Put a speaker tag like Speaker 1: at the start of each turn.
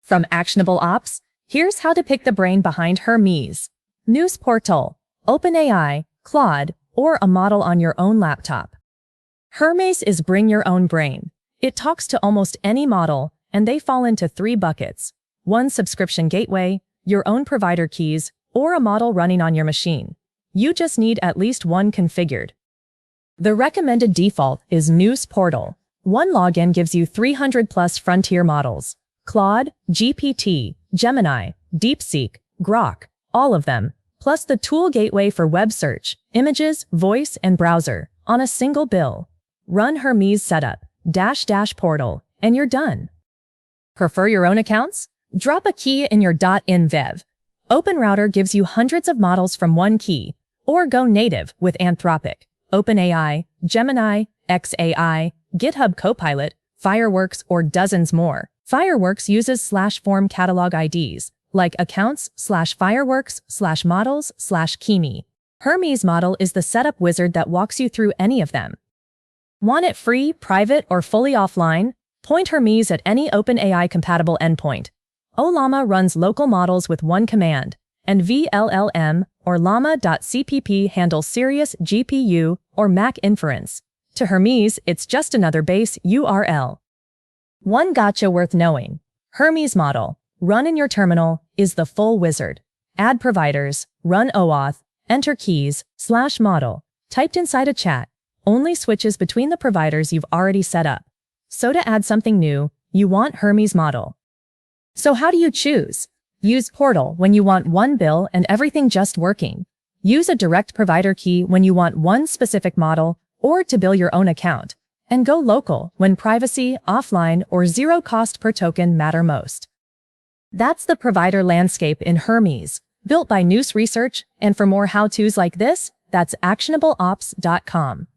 Speaker 1: From actionable ops, here's how to pick the brain behind Hermes, Nous Portal, OpenAI, Claude, or a model on your own laptop. Hermes is bring your own brain. It talks to almost any model, and they fall into 3 buckets: one subscription gateway, your own provider keys, or a model running on your machine. You just need at least one configured. The recommended default is Nous Portal. One login gives you 300+ frontier models: Claude, GPT, Gemini, DeepSeek, Grok, all of them, plus the tool gateway for web search, images, voice, and browser, on a single bill. Run Hermes setup, --portal, and you're done. Prefer your own accounts? Drop a key in your .env. OpenRouter gives you hundreds of models from one key, or go native with Anthropic, OpenAI, Gemini, XAI, GitHub Copilot, Fireworks, or dozens more. Fireworks uses /form catalog IDs, like accounts/fireworks/models/kimi. Hermes model is the setup wizard that walks you through any of them. Want it free, private, or fully offline? Point Hermes at any OpenAI-compatible endpoint. OLlama runs local models with one command, and VLLM or llama.cpp handles serious GPU or Mac inference. To Hermes, it's just another base URL. One gotcha worth knowing: Hermes model, run in your terminal, is the full wizard. Add providers, run OAuth, enter keys, /model, typed inside a chat, only switches between the providers you've already set up. So to add something new, you want Hermes model. So how do you choose? Use Portal when you want one bill and everything just working. Use a direct provider key when you want one specific model or to bill your own account. And go local when privacy, offline, or zero cost per token matter most. That's the provider landscape in Hermes, built by Nous Research, and for more how-tos like this, that's actionableops.com.